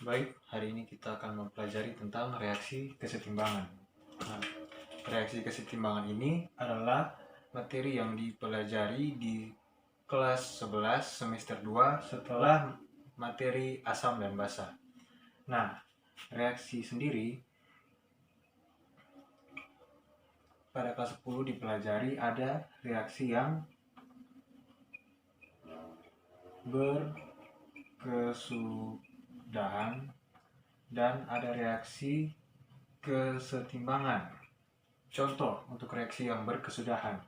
Baik, hari ini kita akan mempelajari tentang reaksi kesetimbangan. Nah, reaksi kesetimbangan ini adalah materi yang dipelajari di kelas 11 semester 2 setelah materi asam dan basa. Nah, reaksi sendiri pada kelas 10 dipelajari ada reaksi yang berkesudahan dan ada reaksi kesetimbangan. Contoh untuk reaksi yang berkesudahan,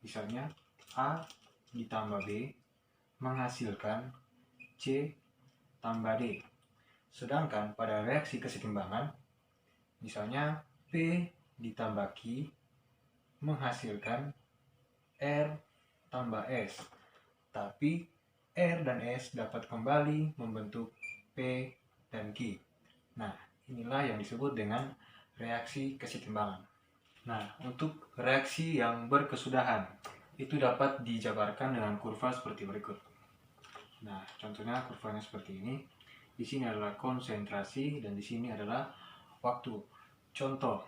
misalnya A ditambah B menghasilkan C tambah D. Sedangkan pada reaksi kesetimbangan, misalnya P ditambah Q menghasilkan R tambah S. Tapi R dan S dapat kembali membentuk P dan Q. Nah, inilah yang disebut dengan reaksi kesetimbangan. Nah, untuk reaksi yang berkesudahan, itu dapat dijabarkan dengan kurva seperti berikut. Nah, contohnya kurvanya seperti ini. Di sini adalah konsentrasi dan di sini adalah waktu. Contoh,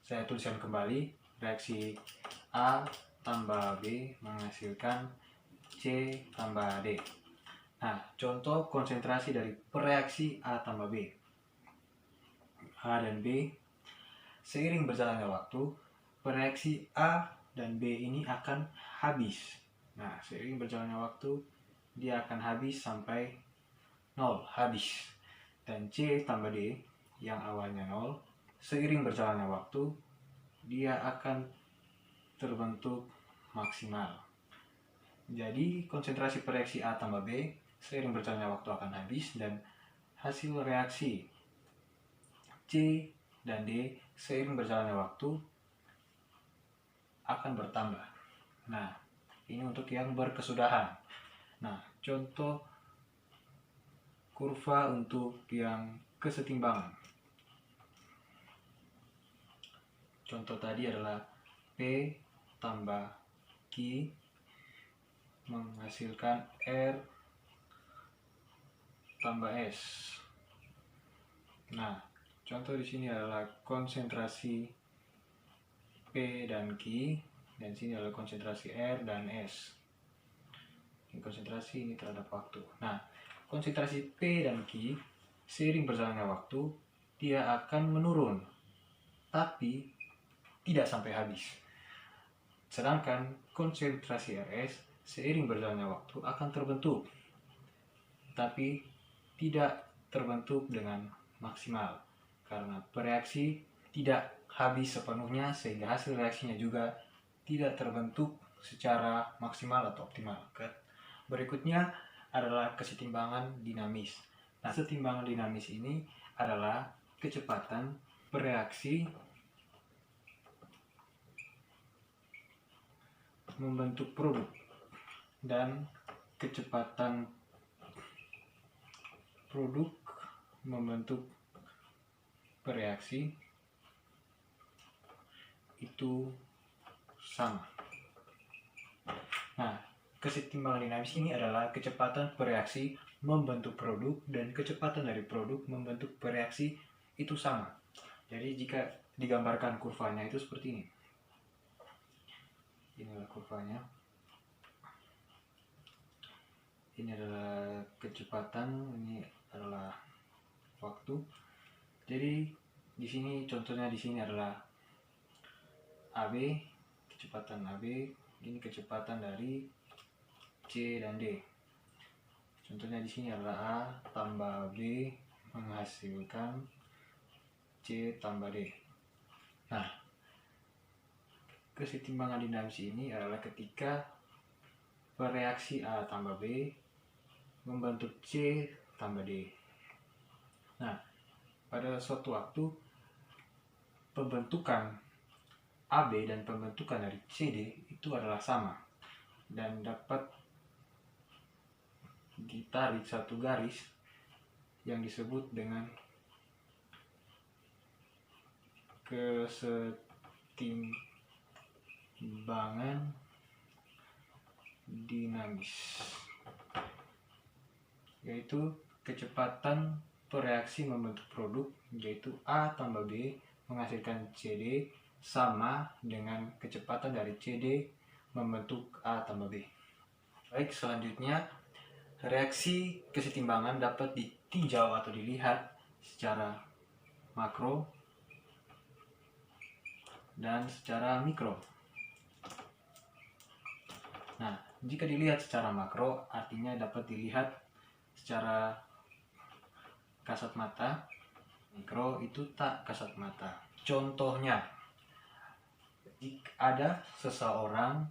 saya tuliskan kembali, reaksi A tambah B menghasilkan C tambah D. Nah, contoh konsentrasi dari reaksi A tambah B. A dan B, seiring berjalannya waktu, reaksi A dan B ini akan habis. Nah, seiring berjalannya waktu, dia akan habis sampai 0, habis. Dan C tambah D yang awalnya 0, seiring berjalannya waktu, dia akan terbentuk maksimal. Jadi, konsentrasi reaksi A tambah B seiring berjalannya waktu akan habis dan hasil reaksi C dan D seiring berjalannya waktu akan bertambah. Nah, ini untuk yang berkesudahan. Nah, contoh kurva untuk yang kesetimbangan. Contoh tadi adalah P tambah Q menghasilkan R tambah S. Nah, contoh di sini adalah konsentrasi P dan Q, dan sini adalah konsentrasi R dan S. Ini konsentrasi, ini terhadap waktu. Nah, konsentrasi P dan Q seiring berjalannya waktu dia akan menurun, tapi tidak sampai habis. Sedangkan konsentrasi RS seiring berjalannya waktu akan terbentuk, tapi tidak terbentuk dengan maksimal karena bereaksi tidak habis sepenuhnya sehingga hasil reaksinya juga tidak terbentuk secara maksimal atau optimal. Berikutnya adalah kesetimbangan dinamis. Nah, kesetimbangan dinamis ini adalah kecepatan bereaksi membentuk produk dan kecepatan produk membentuk bereaksi itu sama. Nah, kesetimbangan dinamis ini adalah kecepatan bereaksi membentuk produk dan kecepatan dari produk membentuk bereaksi itu sama. Jadi jika digambarkan kurvanya itu seperti ini. Inilah kurvanya. Ini adalah kecepatan, ini adalah waktu. Jadi di sini contohnya di sini adalah AB, kecepatan AB, ini kecepatan dari C dan D. Contohnya di sini adalah A tambah B menghasilkan C tambah D. Nah, kesetimbangan dinamis ini adalah ketika bereaksi A tambah B membentuk C tambah D. Nah, pada suatu waktu pembentukan AB dan pembentukan dari CD itu adalah sama dan dapat ditarik satu garis yang disebut dengan kesetimbangan dinamis, yaitu kecepatan reaksi membentuk produk, yaitu A tambah B menghasilkan CD sama dengan kecepatan dari CD membentuk A tambah B. Baik, selanjutnya reaksi kesetimbangan dapat ditinjau atau dilihat secara makro dan secara mikro. Nah, jika dilihat secara makro artinya dapat dilihat secara kasat mata, mikro itu tak kasat mata. Contohnya, jika ada seseorang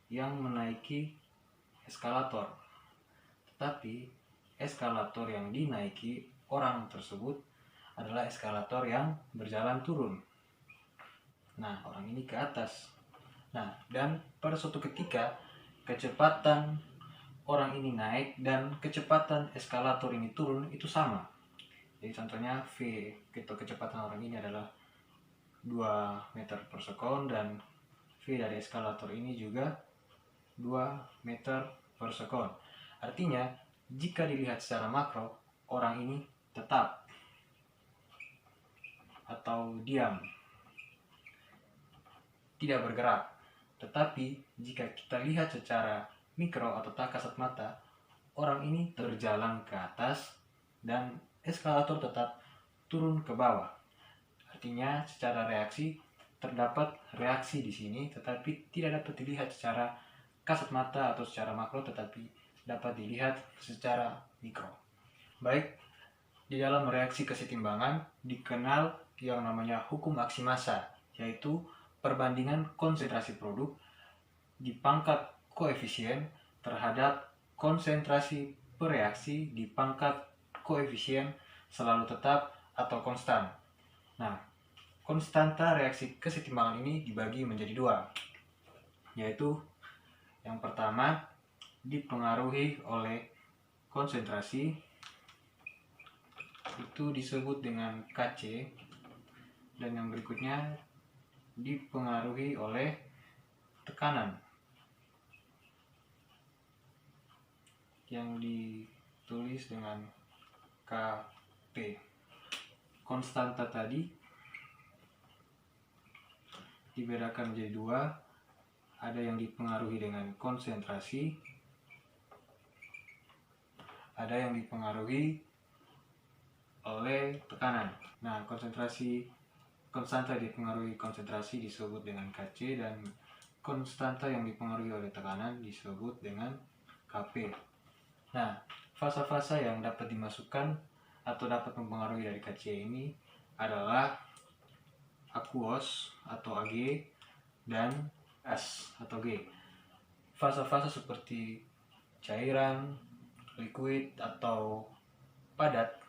yang menaiki eskalator, tetapi eskalator yang dinaiki orang tersebut adalah eskalator yang berjalan turun. Nah, orang ini ke atas. Nah, dan pada suatu ketika kecepatan orang ini naik dan kecepatan eskalator ini turun itu sama. Jadi contohnya V, kecepatan orang ini adalah 2 meter per sekon dan V dari eskalator ini juga 2 meter per sekon. Artinya, jika dilihat secara makro, orang ini tetap atau diam, tidak bergerak. Tetapi jika kita lihat secara mikro atau tak kasat mata, orang ini terjalan ke atas dan eskalator tetap turun ke bawah. Artinya secara reaksi terdapat reaksi di sini, tetapi tidak dapat dilihat secara kasat mata atau secara makro, tetapi dapat dilihat secara mikro. Baik, di dalam reaksi kesetimbangan dikenal yang namanya hukum aksi massa, yaitu perbandingan konsentrasi produk di pangkat koefisien terhadap konsentrasi per reaksi di pangkat koefisien selalu tetap atau konstan. Nah, konstanta reaksi kesetimbangan ini dibagi menjadi 2, yaitu yang pertama dipengaruhi oleh konsentrasi, itu disebut dengan Kc, dan yang berikutnya dipengaruhi oleh tekanan yang ditulis dengan Kp. Konstanta tadi dibedakan menjadi 2, ada yang dipengaruhi dengan konsentrasi, ada yang dipengaruhi oleh tekanan. Nah, konstanta dipengaruhi konsentrasi disebut dengan Kc, dan konstanta yang dipengaruhi oleh tekanan disebut dengan Kp. Nah, fasa-fasa yang dapat dimasukkan atau dapat mempengaruhi dari Kc ini adalah aqueous atau Ag dan gas atau G. Fasa-fasa seperti cairan, liquid atau padat,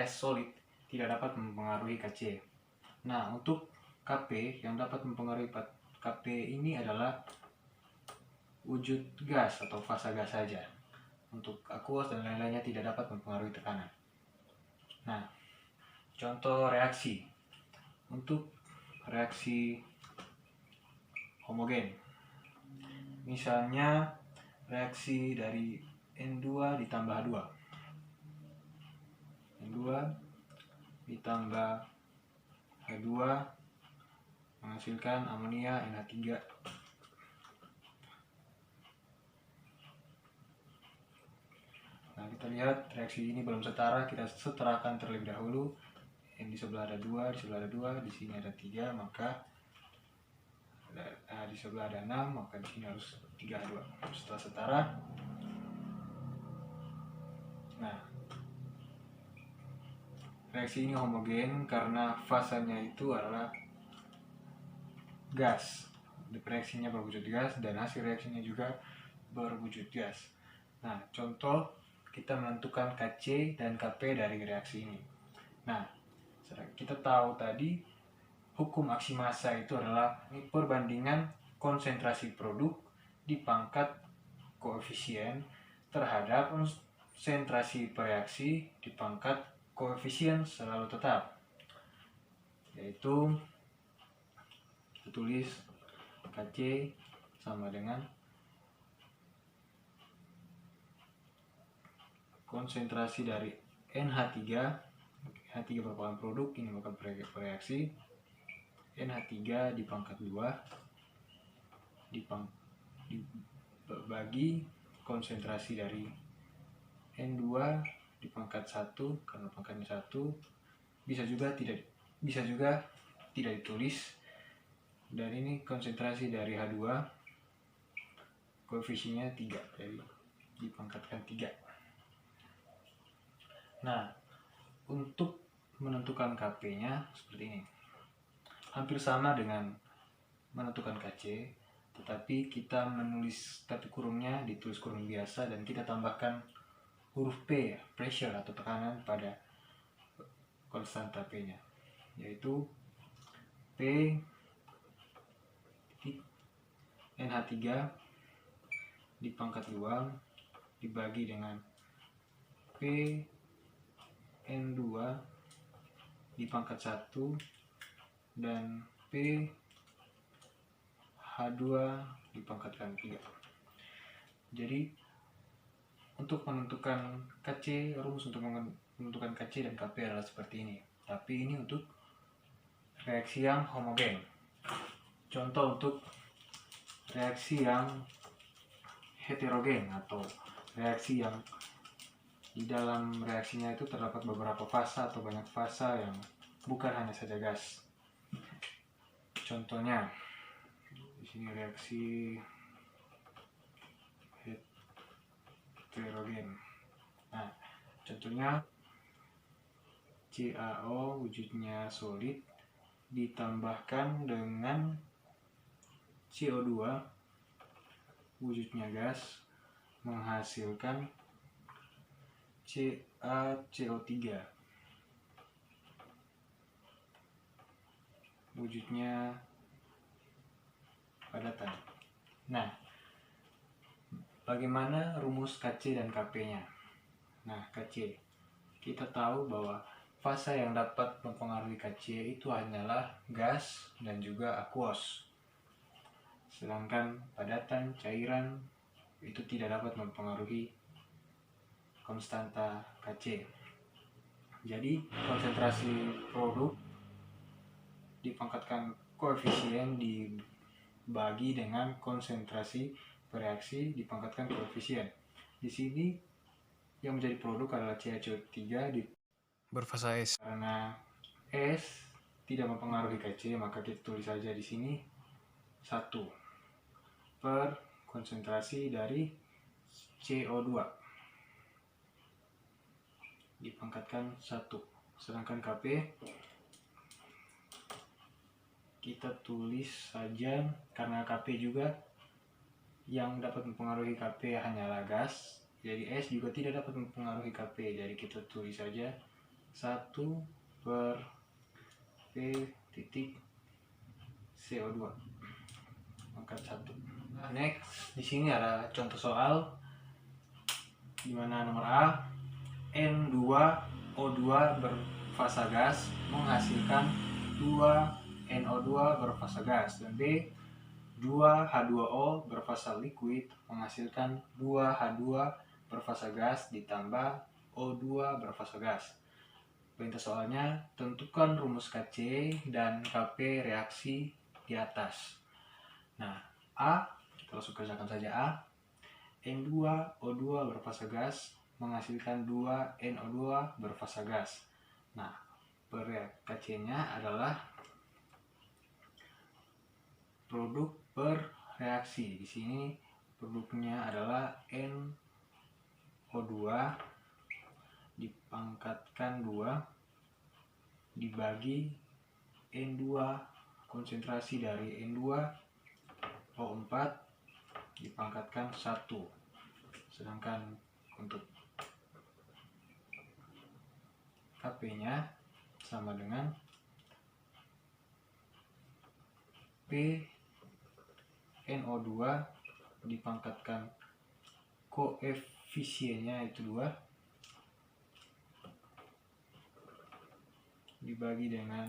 solid, tidak dapat mempengaruhi Kc. Nah, untuk Kp yang dapat mempengaruhi Kp ini adalah wujud gas atau fasa gas saja. Untuk aqueous dan lain-lainnya tidak dapat mempengaruhi tekanan. Nah, contoh reaksi. Untuk reaksi homogen, misalnya reaksi dari N2 ditambah 2, N2 ditambah H2 menghasilkan amonia NH3. Nah, kita lihat reaksi ini belum setara, kita setarakan terlebih dahulu. Yang di sebelah ada 2, di sebelah ada 2, di sini ada 3, maka di sebelah ada 6, maka di sini harus 3H2. Setelah setara, nah, reaksi ini homogen karena fasanya itu adalah gas. Reaksinya berwujud gas dan hasil reaksinya juga berwujud gas. Nah, contoh kita menentukan Kc dan Kp dari reaksi ini. Nah, kita tahu tadi hukum aksi massa itu adalah perbandingan konsentrasi produk di pangkat koefisien terhadap konsentrasi reaksi di pangkat koefisien selalu tetap, yaitu kita tulis Kc sama dengan konsentrasi dari NH3 merupakan produk, ini merupakan bereaksi. NH3 di pangkat 2 dibagi konsentrasi dari N2 di pangkat 1, karena pangkatnya 1, bisa juga tidak ditulis. Dan ini konsentrasi dari H2, koefisiennya 3, jadi dipangkatkan 3. Nah, untuk menentukan Kp-nya seperti ini. Hampir sama dengan menentukan Kc, tetapi kita menulis tanda kurungnya ditulis kurung biasa dan kita tambahkan huruf P, pressure atau tekanan pada konstanta P-nya, yaitu P NH3 di pangkat 2 dibagi dengan P N2 di pangkat 1 dan P H2 dipangkatkan 3. Jadi untuk menentukan Kc, rumus untuk menentukan Kc dan Kp adalah seperti ini. Tapi ini untuk reaksi yang homogen. Contoh untuk reaksi yang heterogen atau reaksi yang di dalam reaksinya itu terdapat beberapa fasa atau banyak fasa yang bukan hanya saja gas. Contohnya di sini reaksi heterogen. Nah, contohnya CaO wujudnya solid ditambahkan dengan CO2 wujudnya gas menghasilkan CaCO3 wujudnya padatan. Nah, bagaimana rumus Kc dan Kp-nya? Nah, Kc, kita tahu bahwa fasa yang dapat mempengaruhi Kc itu hanyalah gas dan juga aquos. Sedangkan padatan, cairan itu tidak dapat mempengaruhi konstanta Kc. Jadi, konsentrasi produk dipangkatkan koefisien dibagi dengan konsentrasi bereaksi dipangkatkan koefisien. Di sini yang menjadi produk adalah CaCO3 berfasa S. Karena S tidak mempengaruhi Kc, maka kita tulis saja di sini 1 per konsentrasi dari CO2 dipangkatkan 1. Sedangkan Kp kita tulis saja, karena Kp juga yang dapat mempengaruhi Kp hanyalah gas, jadi S juga tidak dapat mempengaruhi Kp, jadi kita tulis saja 1 per P titik CO2 pangkat 1. Next, di sini ada contoh soal di mana nomor A, N2O2 berfasa gas menghasilkan 2NO2 berfasa gas, dan B, 2H2O berfasa liquid menghasilkan 2H2 berfasa gas ditambah O2 berfasa gas. Perintah soalnya, tentukan rumus Kc dan Kp reaksi di atas. Nah, A, kita langsung kerjakan saja A. N2O2 berfasa gas menghasilkan 2NO2 berfasa gas. Nah, Kc-nya adalah produk per reaksi. Di sini produknya adalah NO2 dipangkatkan 2 dibagi N2 konsentrasi dari N2O4 dipangkatkan 1. Sedangkan untuk Kp-nya sama dengan P NO2 dipangkatkan koefisiennya itu 2 dibagi dengan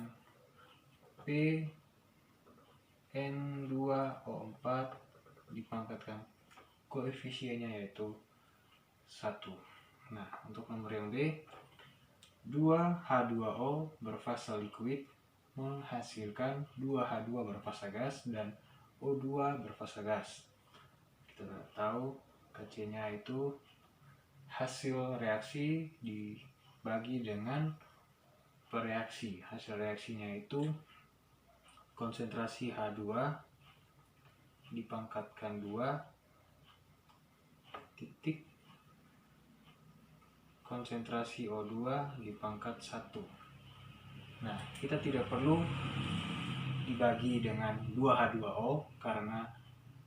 P N2O4 dipangkatkan koefisiennya yaitu 1. Nah, untuk nomor yang B, 2H2O berfasa liquid menghasilkan 2H2 berfasa gas dan O2 berfasa gas. Kita tahu Kc-nya itu hasil reaksi dibagi dengan bereaksi. Hasil reaksinya itu konsentrasi H2 dipangkatkan 2 titik konsentrasi O2 dipangkat 1. Nah, kita tidak perlu dibagi dengan 2H2O karena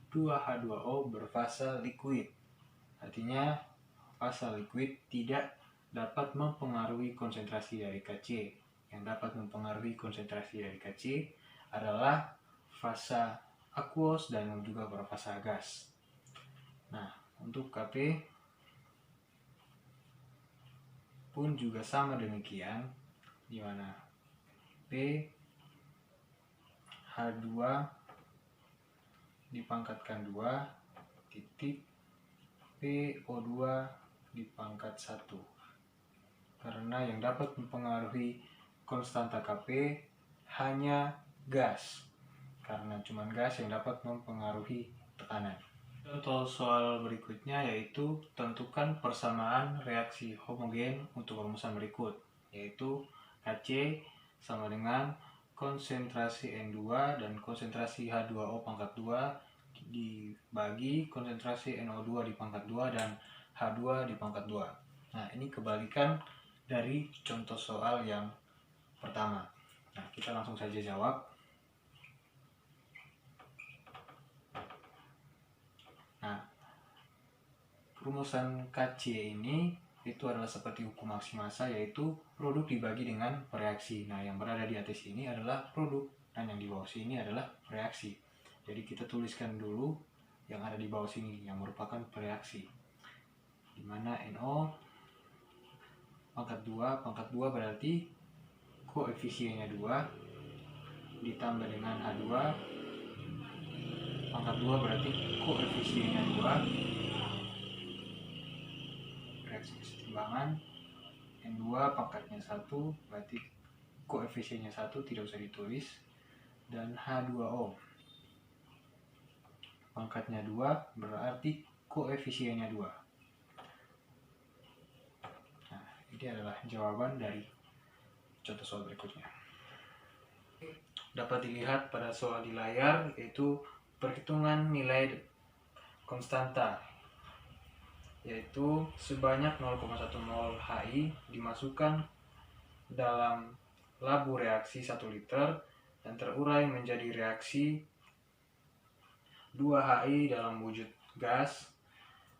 2H2O berfasa liquid. Artinya fasa liquid tidak dapat mempengaruhi konsentrasi dari Kc. Yang dapat mempengaruhi konsentrasi dari Kc adalah fasa aqueous dan juga berfasa gas. Nah, untuk Kp pun juga sama demikian, di mana P H2 dipangkatkan 2 titik PO2 dipangkat 1. Karena yang dapat mempengaruhi konstanta Kp hanya gas, karena cuma gas yang dapat mempengaruhi tekanan. Contoh soal berikutnya yaitu tentukan persamaan reaksi homogen untuk rumusan berikut, yaitu Kc sama dengan konsentrasi N2 dan konsentrasi H2O pangkat 2 dibagi konsentrasi NO2 di pangkat 2 dan H2 di pangkat 2. Nah, ini kebalikan dari contoh soal yang pertama. Nah, kita langsung saja jawab. Nah, rumusan Kc ini itu adalah seperti hukum aksi massa, yaitu produk dibagi dengan reaksi. Nah, yang berada di atas ini adalah produk dan yang di bawah sini adalah reaksi. Jadi kita tuliskan dulu yang ada di bawah sini yang merupakan reaksi. Dimana NO pangkat 2 berarti koefisiennya 2 ditambah dengan H2 pangkat 2 berarti koefisiennya 2. Reaksi kesetimbangan N2 pangkatnya 1 berarti koefisiennya 1, tidak usah ditulis, dan H2O pangkatnya 2 berarti koefisiennya 2. Nah, ini adalah jawaban dari contoh soal berikutnya. Dapat dilihat pada soal di layar, yaitu perhitungan nilai konstanta, yaitu sebanyak 0,1 mol Hi dimasukkan dalam labu reaksi 1 liter dan terurai menjadi reaksi 2Hi dalam wujud gas.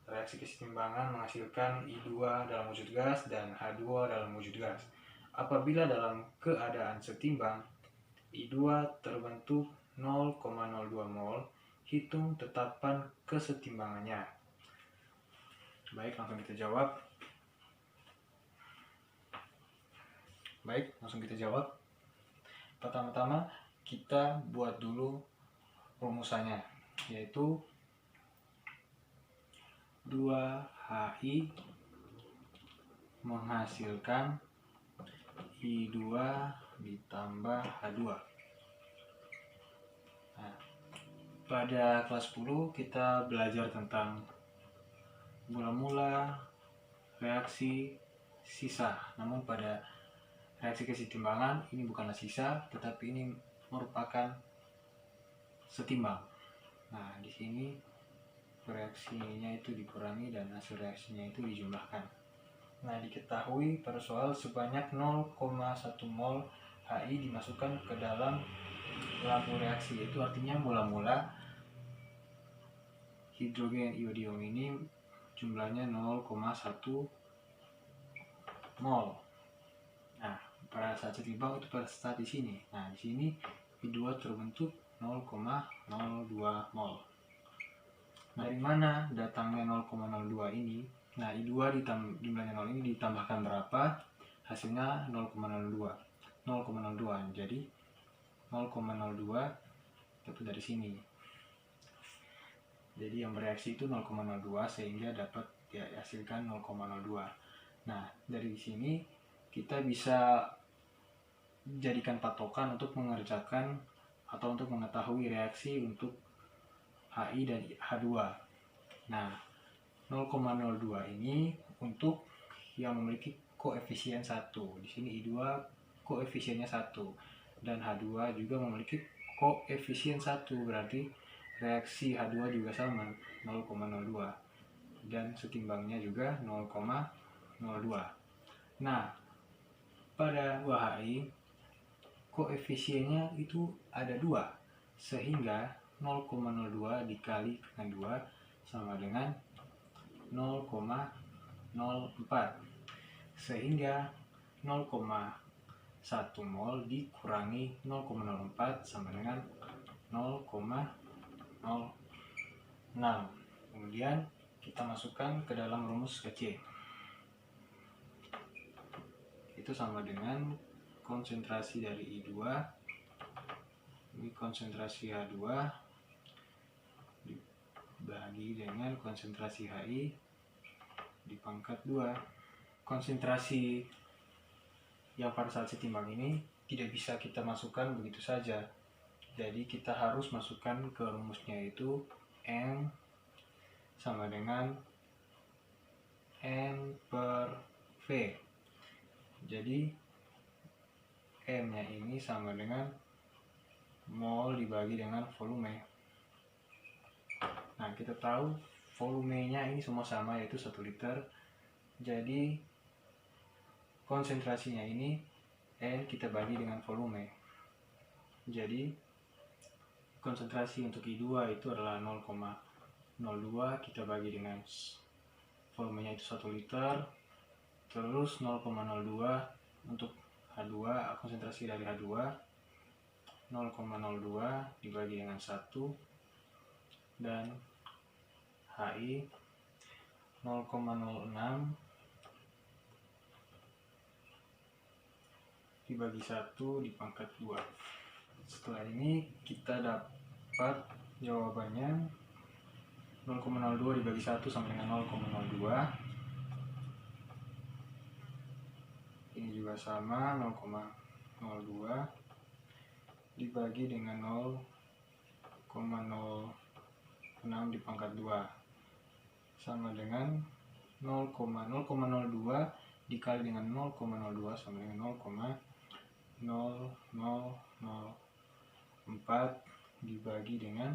Reaksi kesetimbangan menghasilkan I2 dalam wujud gas dan H2 dalam wujud gas. Apabila dalam keadaan setimbang, I2 terbentuk 0,02 mol, hitung tetapan kesetimbangannya. Baik, langsung kita jawab. Pertama-tama kita buat dulu rumusannya, yaitu 2Hi menghasilkan I2 ditambah H2. Nah, pada kelas 10 kita belajar tentang mula-mula, reaksi, sisa. Namun pada reaksi kesetimbangan ini bukanlah sisa, tetapi ini merupakan setimbang. Nah, di sini reaksinya itu dikurangi dan hasil reaksinya itu dijumlahkan. Nah, diketahui pada soal sebanyak 0,1 mol Hi dimasukkan ke dalam labu reaksi, itu artinya mula-mula hidrogen iodium ini jumlahnya 0,1 mol. Nah, pada saat setimbang itu pada saat di sini. Nah, di sini I2 terbentuk 0,02 mol. Nah, dari mana datangnya 0,02 ini? Nah, I2 jumlahnya 0 ini ditambahkan berapa? Hasilnya 0,02. Jadi 0,02 dapat dari sini. Jadi yang bereaksi itu 0,02 sehingga dapat dihasilkan 0,02. Nah, dari sini kita bisa jadikan patokan untuk mengerjakan atau untuk mengetahui reaksi untuk HI dan H2. Nah, 0,02 ini untuk yang memiliki koefisien 1. Di sini I2 koefisiennya 1 dan H2 juga memiliki koefisien 1, berarti reaksi H2 juga sama 0,02 dan setimbangnya juga 0,02. Nah, pada buah HI koefisiennya itu ada 2, sehingga 0,02 dikali dengan 2 sama dengan 0,04, sehingga 0,1 mol dikurangi 0,04 sama dengan 0,06. Kemudian kita masukkan ke dalam rumus kecil. Itu sama dengan konsentrasi dari I2 ini konsentrasi H2 dibagi dengan konsentrasi HI dipangkat 2. Konsentrasi yang pada saat setimbang ini tidak bisa kita masukkan begitu saja, jadi kita harus masukkan ke rumusnya, itu M sama dengan N per V. Jadi M nya ini sama dengan mol dibagi dengan volume. Nah, kita tahu volumenya ini semua sama, yaitu 1 liter. Jadi konsentrasinya ini N kita bagi dengan volume. Jadi konsentrasi untuk I2 itu adalah 0,02 kita bagi dengan volumenya itu 1 liter. Terus 0,02 untuk H2, konsentrasi dari H2 0,02 dibagi dengan 1 dan HI 0,06 dibagi 1 dipangkat 2. Setelah ini kita dapat jawabannya 0,02 dibagi 1 sama dengan 0,02. Ini juga sama, 0,02 dibagi dengan 0,06 dipangkat 2 sama dengan 0,02 dikali dengan 0,02 sama dengan 0,0004 dibagi dengan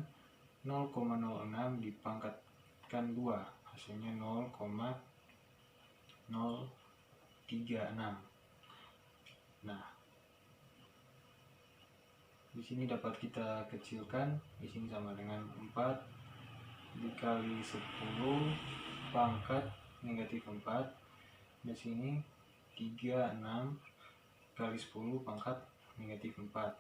0,06 dipangkatkan 2, hasilnya 0,036. Nah, di sini dapat kita kecilkan. Di sini sama dengan 4 dikali 10 pangkat negatif 4. Di sini 36 kali 10 pangkat negatif 4.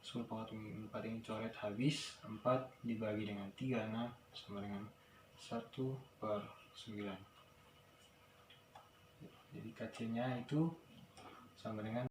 10 pangkat 4 ini coret habis. 4 dibagi dengan 36 sama dengan 1/9. Jadi KC nya itu sama dengan